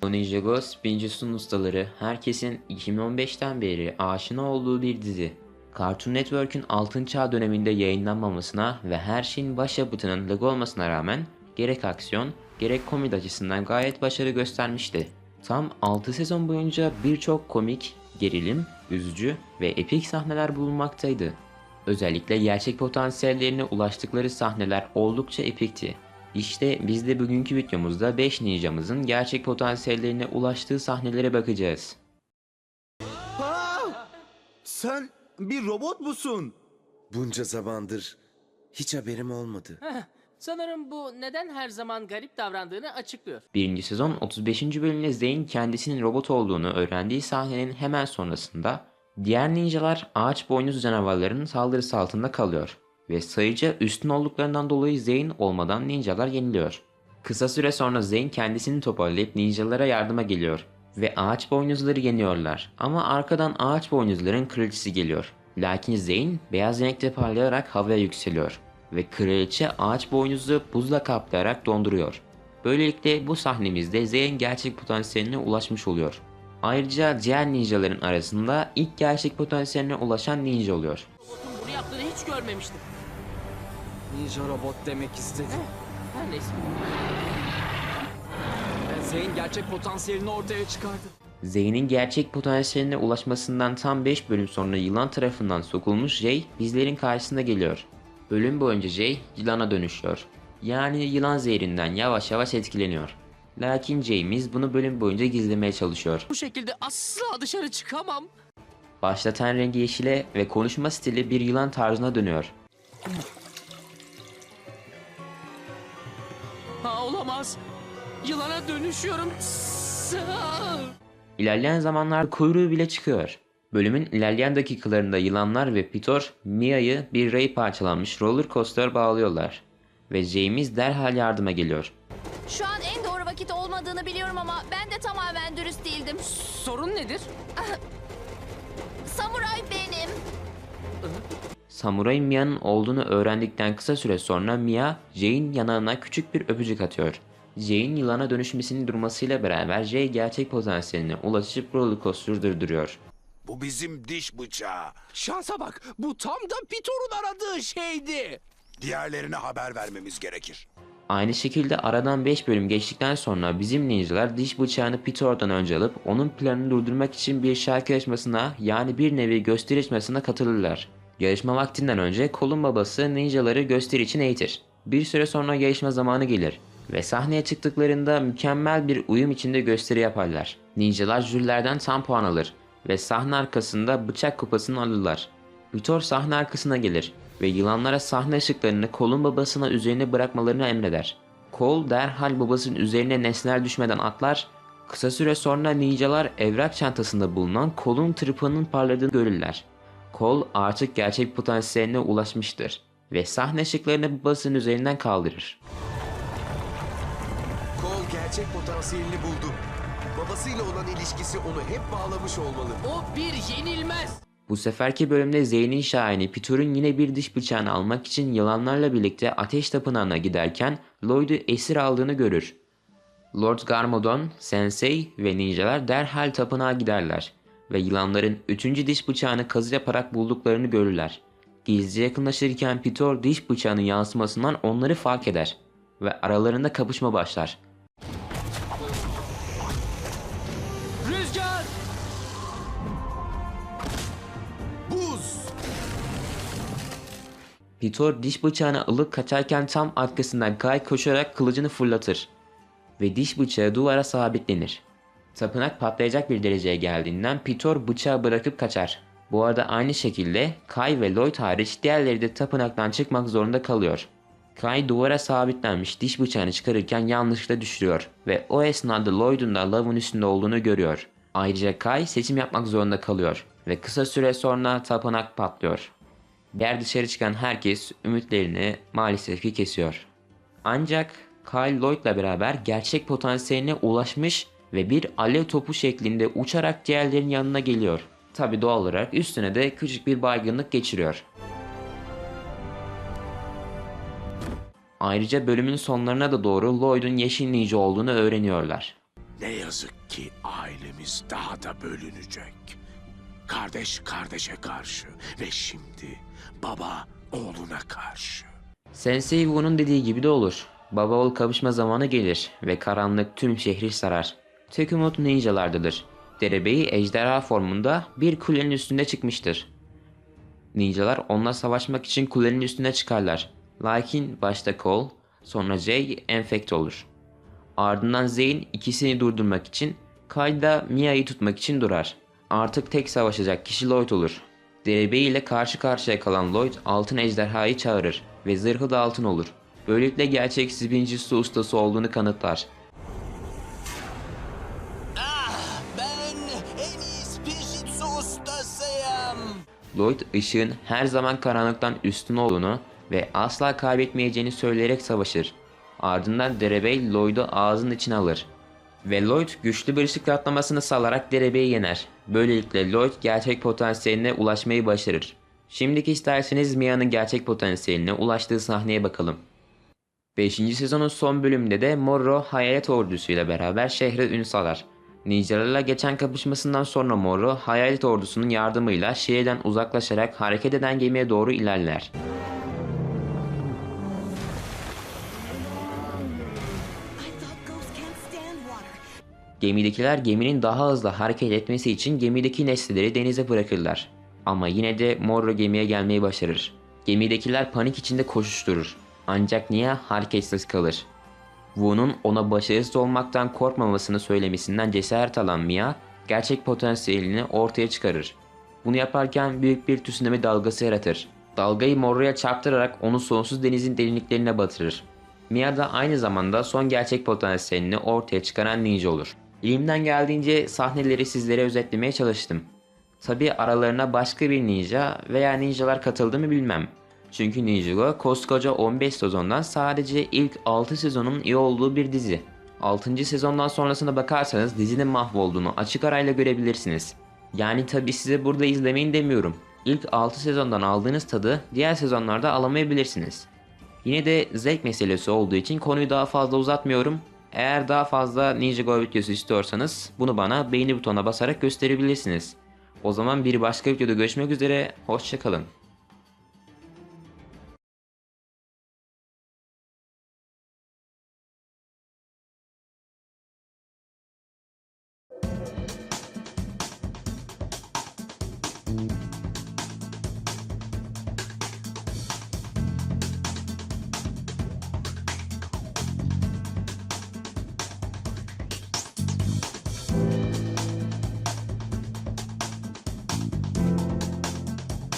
Ninjago Spinjitsu'nun ustaları herkesin 2015'ten beri aşina olduğu bir dizi. Cartoon Network'ün Altın Çağ döneminde yayınlanmamasına ve her şeyin başyapıtının Lego olmasına rağmen gerek aksiyon gerek komedi açısından gayet başarı göstermişti. Tam 6 sezon boyunca birçok komik, gerilim, üzücü ve epik sahneler bulunmaktaydı. Özellikle gerçek potansiyellerine ulaştıkları sahneler oldukça epikti. İşte biz de bugünkü videomuzda 5 ninjamızın gerçek potansiyellerine ulaştığı sahnelere bakacağız. Aa! Sen bir robot musun? Bunca zamandır hiç haberim olmadı. Sanırım bu neden her zaman garip davrandığını açıklıyor. Birinci sezon 35. bölümde Zeyn kendisinin robot olduğunu öğrendiği sahnenin hemen sonrasında diğer ninjalar ağaç boynuzlu canavarların saldırısı altında kalıyor ve sayıca üstün olduklarından dolayı Zeyn olmadan ninjalar yeniliyor. Kısa süre sonra Zeyn kendisini toparlayıp ninjalara yardıma geliyor ve ağaç boynuzları yeniyorlar ama arkadan ağaç boynuzların kraliçesi geliyor. Lakin Zeyn beyaz renkte parlayarak havaya yükseliyor ve kraliçe ağaç boynuzlu buzla kaplayarak donduruyor. Böylelikle bu sahnemizde Zeyn gerçek potansiyeline ulaşmış oluyor. Ayrıca diğer ninjaların arasında ilk gerçek potansiyeline ulaşan ninja oluyor. Robotun bunu yaptığını hiç görmemiştim. Ninja robot demek istedi. Her neyse. Zeyn gerçek potansiyelini ortaya çıkardı. Zeyn'in gerçek potansiyeline ulaşmasından tam 5 bölüm sonra yılan tarafından sokulmuş Jay bizlerin karşısına geliyor. Bölüm boyunca Jay yılana dönüşüyor. Yani yılan zehrinden yavaş yavaş etkileniyor. Lakin Jay'miz bunu bölüm boyunca gizlemeye çalışıyor. Bu şekilde asla dışarı çıkamam. Başta ten rengi yeşile ve konuşma stili bir yılan tarzına dönüyor. Olamaz. Yılana dönüşüyorum. İlerleyen zamanlar kuyruğu bile çıkıyor. Bölümün ilerleyen dakikalarında yılanlar ve Pitor, Mia'yı bir ray parçalanmış roller coaster bağlıyorlar. Ve Jay'miz derhal yardıma geliyor. Şu an en doğru vakit olmadığını biliyorum ama ben de tamamen dürüst değildim. Sorun nedir? Samuray benim. Samuray Mia'nın olduğunu öğrendikten kısa süre sonra Mia, Jay'in yanağına küçük bir öpücük atıyor. Jay'in yılana dönüşmesinin durmasıyla beraber Jay gerçek potansiyeline ulaşıp roller coaster'ı durduruyor. Bu bizim diş bıçağı. Şansa bak, bu tam da Pitor'un aradığı şeydi. Diğerlerine haber vermemiz gerekir. Aynı şekilde aradan 5 bölüm geçtikten sonra bizim ninjalar diş bıçağını Pitor'dan önce alıp onun planını durdurmak için bir şarkı yarışmasına yani bir nevi gösteri yarışmasına katılırlar. Yarışma vaktinden önce Cole'un babası ninjaları gösteri için eğitir. Bir süre sonra yarışma zamanı gelir ve sahneye çıktıklarında mükemmel bir uyum içinde gösteri yaparlar. Ninjalar jürilerden tam puan alır ve sahne arkasında bıçak kupasını alırlar. Pitor sahne arkasına gelir ve yılanlara sahne ışıklarını Cole'un babasına üzerine bırakmalarını emreder. Cole derhal babasının üzerine nesneler düşmeden atlar. Kısa süre sonra ninjalar evrak çantasında bulunan Cole'un tırpanının parladığını görürler. Cole artık gerçek potansiyeline ulaşmıştır ve sahne ışıklarını babasının üzerinden kaldırır. Cole gerçek potansiyelini buldu. Babasıyla olan ilişkisi onu hep bağlamış olmalı. O bir yenilmez. Bu seferki bölümde Zeyn'in şahini Pitor'un yine bir diş bıçağını almak için yılanlarla birlikte ateş tapınağına giderken Lloyd'u esir aldığını görür. Lord Garmadon, Sensei ve ninjalar derhal tapınağa giderler ve yılanların 3. diş bıçağını kazı yaparak bulduklarını görürler. Gizlice yakınlaşırken Pitor diş bıçağının yansımasından onları fark eder ve aralarında kapışma başlar. Rüzgar! Buz! Pitor diş bıçağını alıp kaçarken tam arkasından Kai koşarak kılıcını fırlatır ve diş bıçağı duvara sabitlenir. Tapınak patlayacak bir dereceye geldiğinden Pitor bıçağı bırakıp kaçar. Bu arada aynı şekilde Kai ve Lloyd hariç diğerleri de tapınaktan çıkmak zorunda kalıyor. Kai duvara sabitlenmiş diş bıçağını çıkarırken yanlışlıkla düşürüyor ve o esnada Lloyd'un da lavın üstünde olduğunu görüyor. Ayrıca Kai seçim yapmak zorunda kalıyor ve kısa süre sonra tapınak patlıyor. Diğer dışarı çıkan herkes ümitlerini maalesef ki kesiyor. Ancak Kyle Lloyd'la beraber gerçek potansiyeline ulaşmış ve bir alev topu şeklinde uçarak diğerlerinin yanına geliyor. Tabi doğal olarak üstüne de küçük bir baygınlık geçiriyor. Ayrıca bölümün sonlarına da doğru Lloyd'un yeşil ninja olduğunu öğreniyorlar. Ne yazık ki ailemiz daha da bölünecek. Kardeş kardeşe karşı ve şimdi baba oğluna karşı. Sensei Wu'nun dediği gibi de olur. Baba oğul kavuşma zamanı gelir ve karanlık tüm şehri sarar. Tek umut ninjalardadır. Derebeyi ejderha formunda bir kulenin üstünde çıkmıştır. Ninjalar onunla savaşmak için kulenin üstüne çıkarlar. Lakin başta Cole, sonra Jay enfekte olur. Ardından Zayn ikisini durdurmak için, Kyle da Mia'yı tutmak için durar. Artık tek savaşacak kişi Lloyd olur. Derebeyi ile karşı karşıya kalan Lloyd altın ejderhayı çağırır ve zırhı da altın olur. Böylelikle gerçek Spinjitzu ustası olduğunu kanıtlar. Ben en iyi Spinjitzu ustasıyım. Lloyd ışığın her zaman karanlıktan üstün olduğunu ve asla kaybetmeyeceğini söyleyerek savaşır. Ardından Derebey Lloyd'u ağzının içine alır. Ve Lloyd güçlü bir ışık atlamasını salarak Derebey'i yener. Böylelikle Lloyd gerçek potansiyeline ulaşmayı başarır. Şimdiki isterseniz Mia'nın gerçek potansiyeline ulaştığı sahneye bakalım. 5. sezonun son bölümünde de Morro Hayalet ordusuyla beraber şehre ün salar. Ninjalarla geçen kapışmasından sonra Morro Hayalet ordusunun yardımıyla şehirden uzaklaşarak hareket eden gemiye doğru ilerler. Gemidekiler geminin daha hızlı hareket etmesi için gemideki nesneleri denize bırakırlar. Ama yine de Morro gemiye gelmeyi başarır. Gemidekiler panik içinde koşuşturur. Ancak Nia hareketsiz kalır. Wu'nun ona başarısız olmaktan korkmamasını söylemesinden cesaret alan Mia, gerçek potansiyelini ortaya çıkarır. Bunu yaparken büyük bir tsunami dalgası yaratır. Dalgayı Morro'ya çarptırarak onu sonsuz denizin derinliklerine batırır. Mia da aynı zamanda son gerçek potansiyelini ortaya çıkaran ninja olur. Elimden geldiğince sahneleri sizlere özetlemeye çalıştım. Tabi aralarına başka bir ninja veya ninjalar katıldı mı bilmem. Çünkü Ninjago koskoca 15 sezondan sadece ilk 6 sezonun iyi olduğu bir dizi. 6. sezondan sonrasına bakarsanız dizinin mahvolduğunu açık arayla görebilirsiniz. Yani tabi size burada izlemeyin demiyorum. İlk 6 sezondan aldığınız tadı diğer sezonlarda alamayabilirsiniz. Yine de zevk meselesi olduğu için konuyu daha fazla uzatmıyorum. Eğer daha fazla Ninjago videosu istiyorsanız bunu bana beğeni butonuna basarak gösterebilirsiniz. O zaman bir başka videoda görüşmek üzere, hoşça kalın.